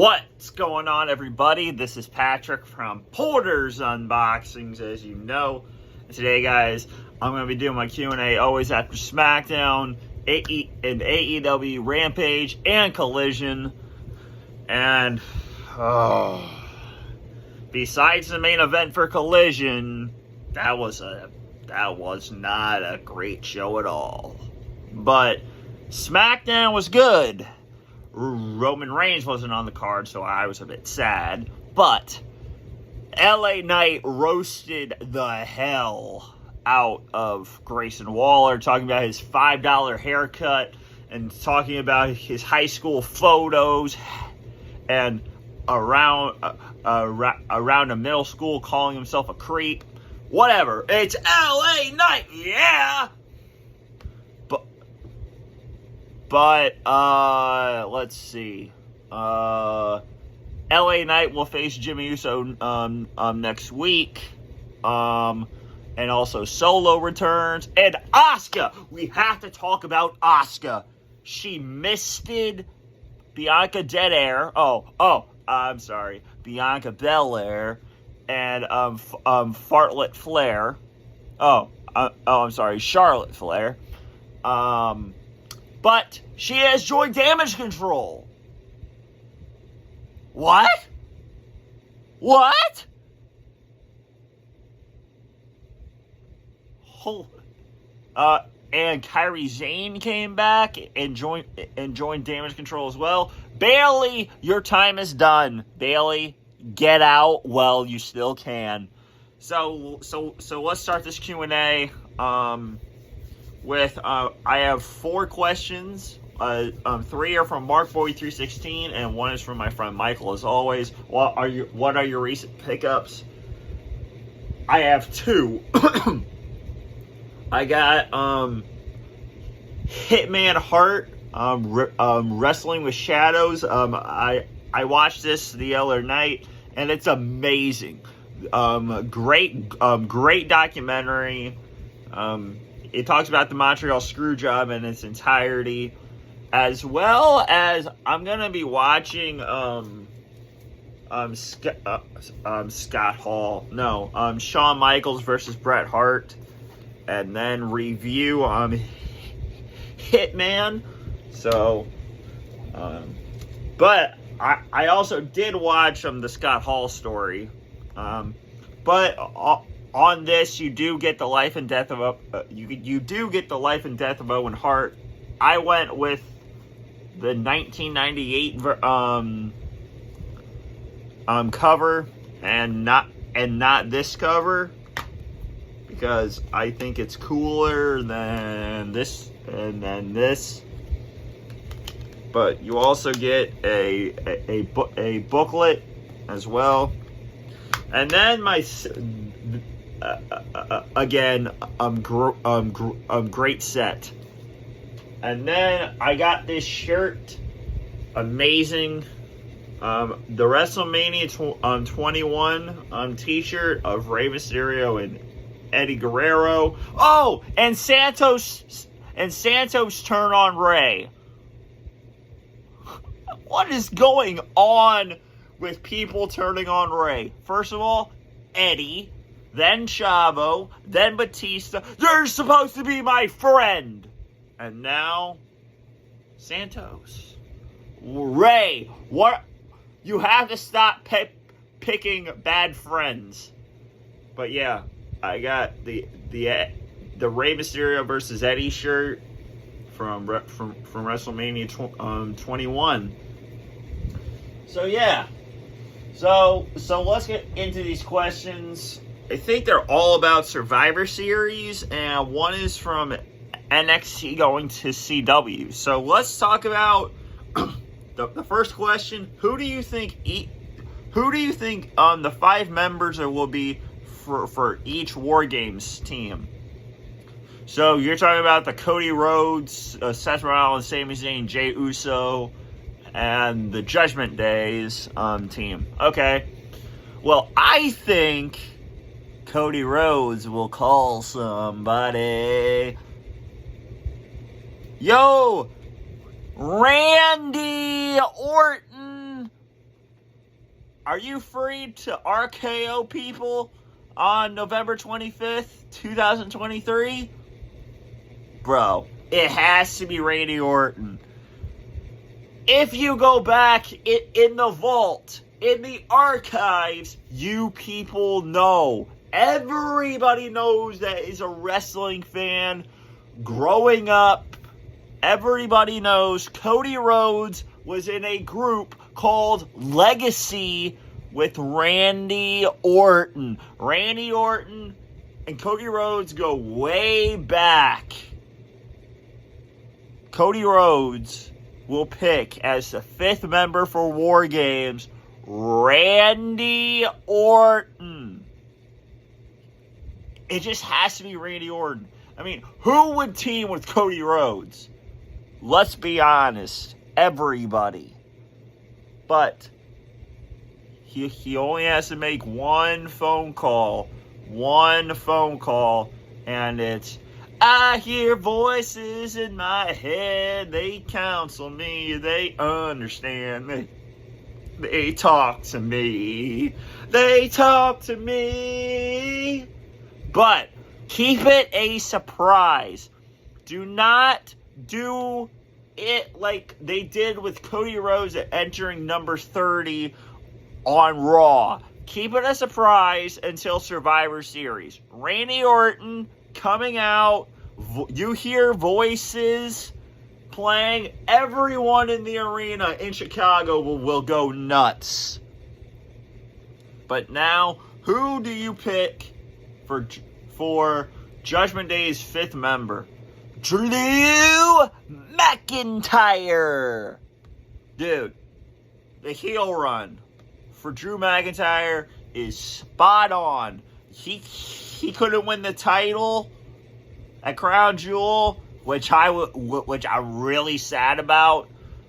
What's going on, everybody? This is Patrick from Porter's Unboxings, as you know. And today, guys, I'm going to be doing my Q&A always after SmackDown, and AEW Rampage, and Collision. And, besides the main event for Collision, that was not a great show at all. But SmackDown was good. Roman Reigns wasn't on the card, so I was a bit sad. But LA Knight roasted the hell out of Grayson Waller, talking about his $5 haircut and talking about his high school photos and around a middle school, calling himself a creep. Whatever. It's LA Knight, yeah! But, let's see. LA Knight will face Jimmy Uso, next week. And also Solo returns. And Asuka! We have to talk about Asuka. She misted Bianca Belair. Bianca Belair. And, Fartlek Flair. Charlotte Flair. But she has joined Damage Control. What? And Kairi Sane came back and joined Damage Control as well. Bayley, your time is done. Bayley, get out while you still can. So let's start this Q&A. I have 4 questions. 3 are from MarkBoy316, and 1 is from my friend Michael. As always, what are your recent pickups? I have 2. I got Hitman Hart, Wrestling with Shadows. I watched this the other night, and it's amazing. Great documentary. It talks about the Montreal Screwjob in its entirety, as well as I'm gonna be watching Scott Hall. No, Shawn Michaels versus Bret Hart, and then review Hitman. So, but I also did watch the Scott Hall story, but. On this, you do get the life and death of you do get the life and death of Owen Hart. I went with the 1998 cover and not this cover, because I think it's cooler than this and then this. But you also get a booklet as well, and then great set. And then I got this shirt, amazing. The WrestleMania 21 t-shirt of Rey Mysterio and Eddie Guerrero. Oh, and Santos turn on Rey. What is going on with people turning on Rey? First of all, Eddie, then Chavo, then Batista. You're supposed to be my friend. And now, Santos. Rey, what? You have to stop picking bad friends. But yeah, I got the Rey Mysterio versus Eddie shirt from WrestleMania 21. So yeah. So let's get into these questions. I think they're all about Survivor Series, and 1 is from NXT going to CW. So let's talk about the first question. Who do you think the 5 members there will be for each War Games team? So you're talking about the Cody Rhodes, Seth Rollins, Sami Zayn, Jey Uso, and the Judgment Day's team. Okay. Well, I think Cody Rhodes will call somebody. Yo, Randy Orton are you free to RKO people on November 25th, 2023? Bro, it has to be Randy Orton. If you go back in the vault, in the archives, you people know. Everybody knows that is a wrestling fan. Growing up, everybody knows Cody Rhodes was in a group called Legacy with Randy Orton. Randy Orton and Cody Rhodes go way back. Cody Rhodes will pick as the 5th member for War Games, Randy Orton. It just has to be Randy Orton. I mean, who would team with Cody Rhodes? Let's be honest. Everybody. But he only has to make one phone call. One phone call. And it's, I hear voices in my head. They counsel me. They understand. They talk to me. They talk to me. But keep it a surprise. Do not do it like they did with Cody Rhodes entering number 30 on Raw. Keep it a surprise until Survivor Series. Randy Orton coming out. You hear voices playing. Everyone in the arena in Chicago will go nuts. But now, who do you pick for Judgment Day's 5th member? Drew McIntyre. Dude, the heel run for Drew McIntyre is spot on. He couldn't win the title at Crown Jewel, which I'm really sad about,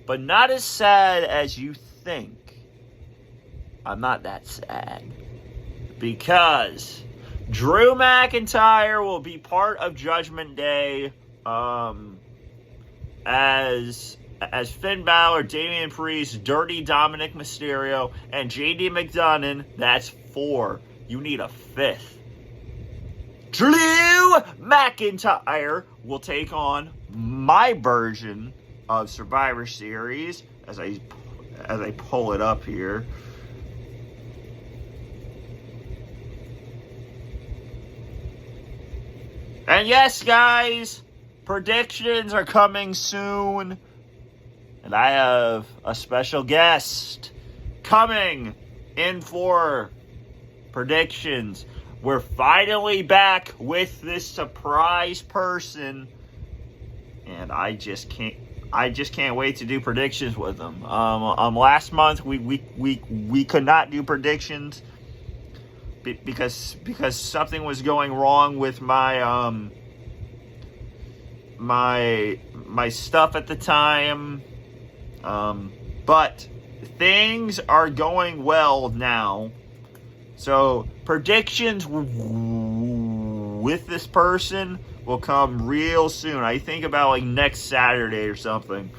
but not as sad as you think. I'm not that sad because Drew McIntyre will be part of Judgment Day as Finn Balor, Damian Priest, Dirty Dominic Mysterio, and JD McDonough. That's 4. You need a 5th. Drew McIntyre will take on my version of Survivor Series as I pull it up here. And yes, guys, predictions are coming soon. And I have a special guest coming in for predictions. We're finally back with this surprise person. And I just can't wait to do predictions with them. Last month we could not do predictions because something was going wrong with my my stuff at the time. But things are going well now. So predictions with this person will come real soon. I think about like next Saturday or something.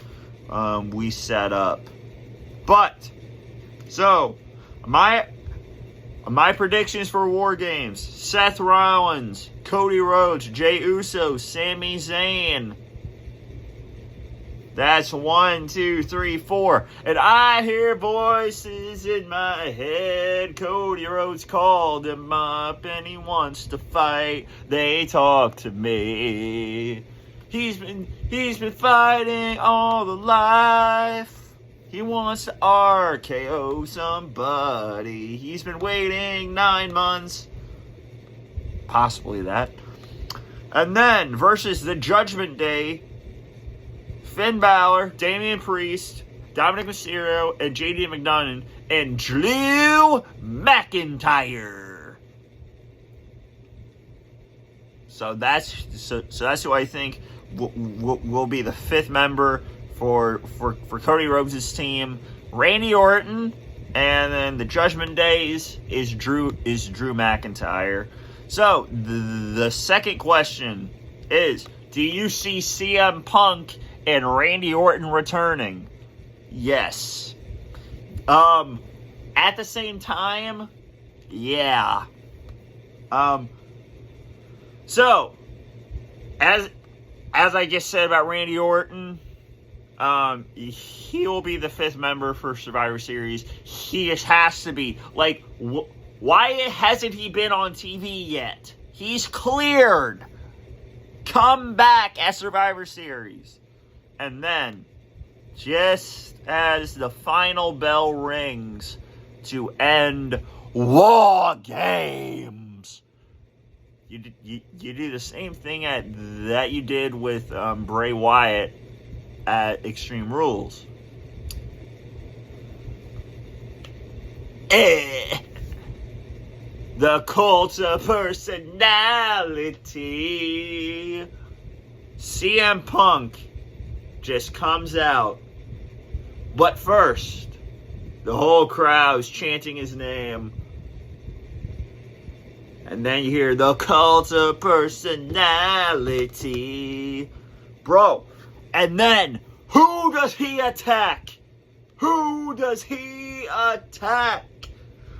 We set up. But so my predictions for War Games: Seth Rollins, Cody Rhodes, Jey Uso, Sami Zayn. That's 1, 2, 3, 4. And I hear voices in my head. Cody Rhodes called him up and he wants to fight. They talk to me. He's been fighting all the life. He wants to RKO somebody. He's been waiting 9 months. Possibly that. And then versus the Judgment Day, Finn Balor, Damian Priest, Dominic Mysterio, and JD McDonough, and Drew McIntyre. So that's who I think will be the 5th member for Cody Rhodes' team. Randy Orton, and then the Judgment Days is Drew McIntyre. So the second question is: do you see CM Punk and Randy Orton returning? Yes. at the same time, yeah. So, as I just said about Randy Orton, he will be the 5th member for Survivor Series. He just has to be. Like, why hasn't he been on TV yet? He's cleared. Come back at Survivor Series. And then, just as the final bell rings to end War Games, you do the same thing that you did with Bray Wyatt at Extreme Rules. The cult of personality. CM Punk just comes out. But first, the whole crowd's chanting his name. And then you hear the cult of personality. Bro, and then, who does he attack? Who does he attack?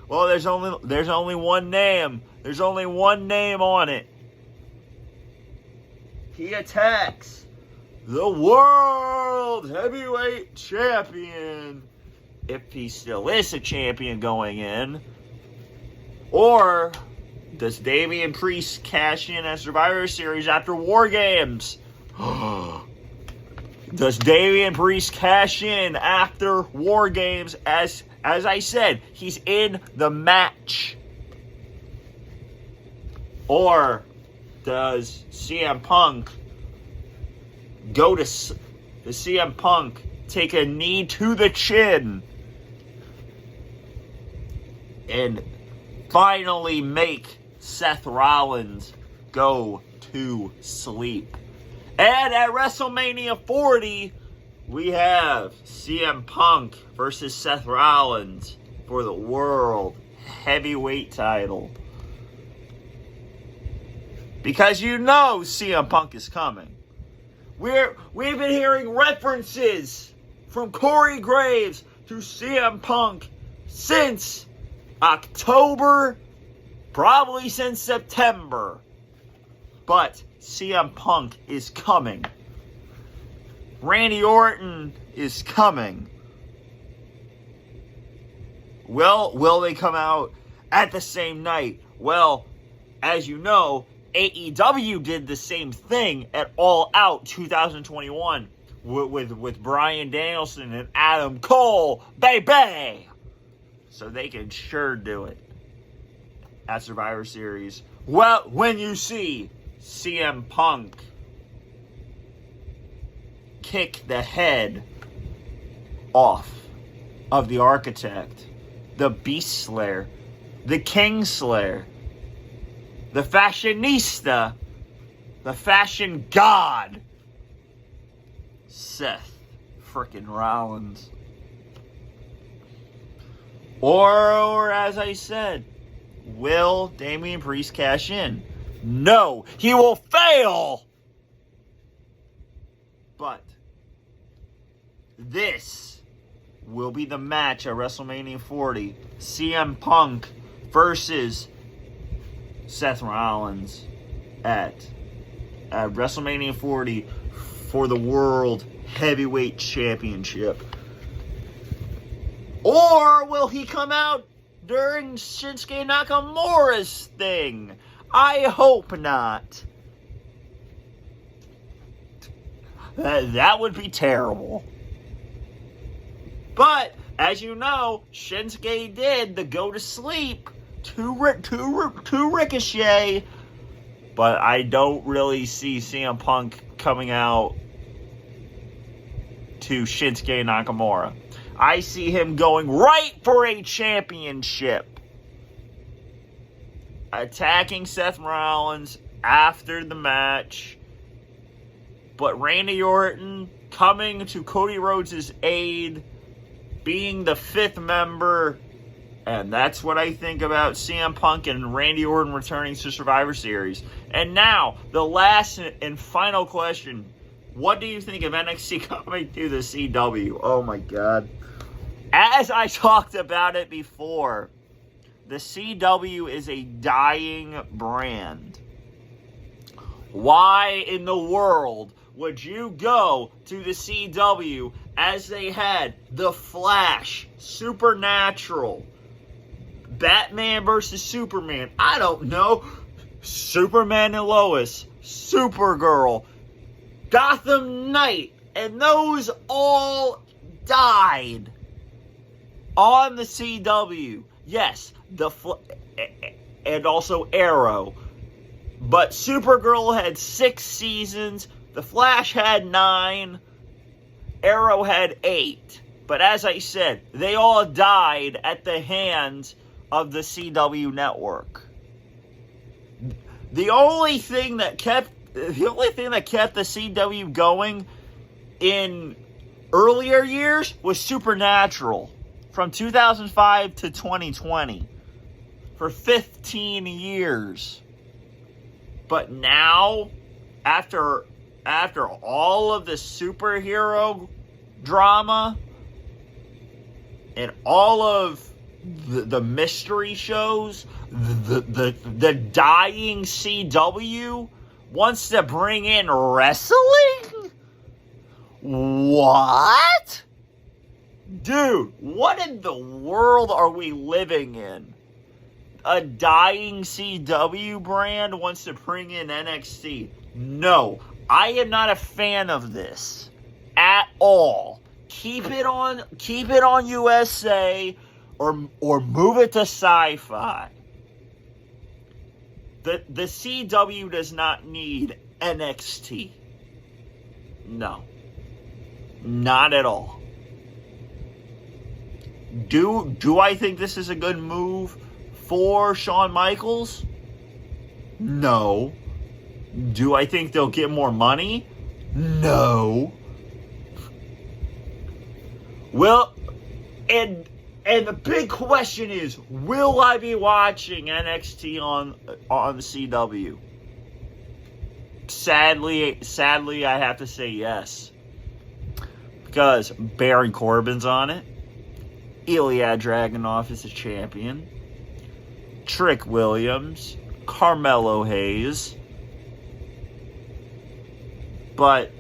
Well, there's only one name. There's only one name on it. He attacks the World Heavyweight Champion, if he still is a champion going in. Or does Damian Priest cash in at Survivor Series after War Games? Does Damian Priest cash in after War Games? As I said, he's in the match. Or does CM Punk take a knee to the chin and finally make Seth Rollins go to sleep? And at WrestleMania 40, we have CM Punk versus Seth Rollins for the World Heavyweight title. Because you know CM Punk is coming. We've been hearing references from Corey Graves to CM Punk since October, probably since September. But CM Punk is coming. Randy Orton is coming. Well, will they come out at the same night? Well, as you know, AEW did the same thing at All Out 2021 with Bryan Danielson and Adam Cole, baby! So they can sure do it at Survivor Series. Well, when you see CM Punk kick the head off of the Architect, the Beast Slayer, the King Slayer, the Fashionista, the Fashion God, Seth frickin' Rollins. Or as I said, will Damian Priest cash in? No, he will fail. But this will be the match at WrestleMania 40. CM Punk versus Seth Rollins at WrestleMania 40 for the World Heavyweight Championship. Or will he come out during Shinsuke Nakamura's thing? I hope not. That would be terrible. But, as you know, Shinsuke did the go to sleep to Ricochet. But I don't really see CM Punk coming out to Shinsuke Nakamura. I see him going right for a championship. Attacking Seth Rollins after the match. But Randy Orton coming to Cody Rhodes' aid, being the 5th member. And that's what I think about CM Punk and Randy Orton returning to Survivor Series. And now, the last and final question. What do you think of NXT coming to the CW? Oh my God. As I talked about it before, the CW is a dying brand. Why in the world would you go to the CW as they had The Flash, Supernatural, Batman versus Superman, I don't know, Superman and Lois, Supergirl, Gotham Knight, and those all died on the CW. Yes, and also Arrow. But Supergirl had 6 seasons, The Flash had 9, Arrow had 8. But as I said, they all died at the hands of the CW network. The only thing that kept the CW going in earlier years was Supernatural from 2005 to 2020 for 15 years. But now, after all of the superhero drama and all of the mystery shows, the dying CW wants to bring in wrestling? What? Dude, what in the world are we living in? A dying CW brand wants to bring in NXT. No, I am not a fan of this at all. Keep it on USA or move it to Sci-Fi. The CW does not need NXT. No. Not at all. Do I think this is a good move for Shawn Michaels? No. Do I think they'll get more money? No. Well, and the big question is, will I be watching NXT on the CW? Sadly, I have to say yes. Because Baron Corbin's on it. Ilya Dragunov is the champion. Trick Williams. Carmelo Hayes. But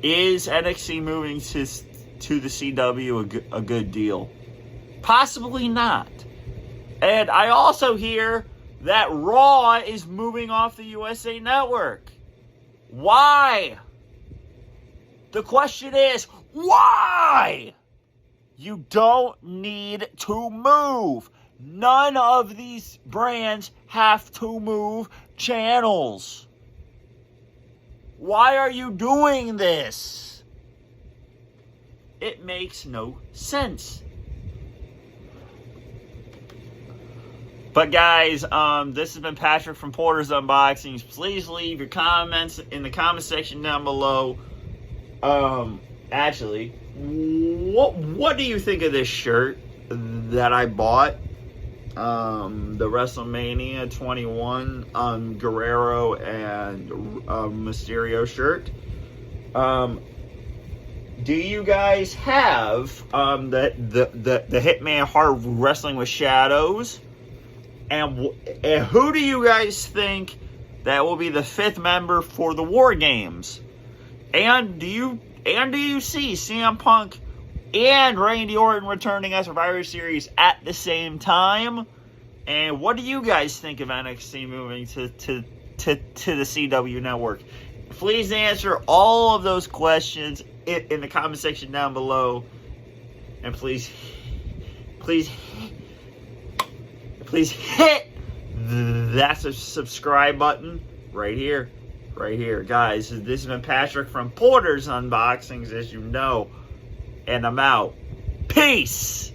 is NXT moving to the CW a good deal? Possibly not. And I also hear that Raw is moving off the USA Network. Why? The question is, why? You don't need to move. None of these brands have to move channels. Why are you doing this? It makes no sense. But guys, this has been Patrick from Porter's Unboxings. Please leave your comments in the comment section down below. Actually, what do you think of this shirt that I bought? The WrestleMania 21 Guerrero and Mysterio shirt. Do you guys have the Hitman Hard Wrestling with Shadows? And who do you guys think that will be the 5th member for the War Games? And do you see CM Punk and Randy Orton returning as Survivor Series at the same time? And what do you guys think of NXT moving to the CW network? Please answer all of those questions in the comment section down below. And please hit that subscribe button right here. Right here. Guys, this has been Patrick from Porter's Unboxings, as you know. And I'm out. Peace!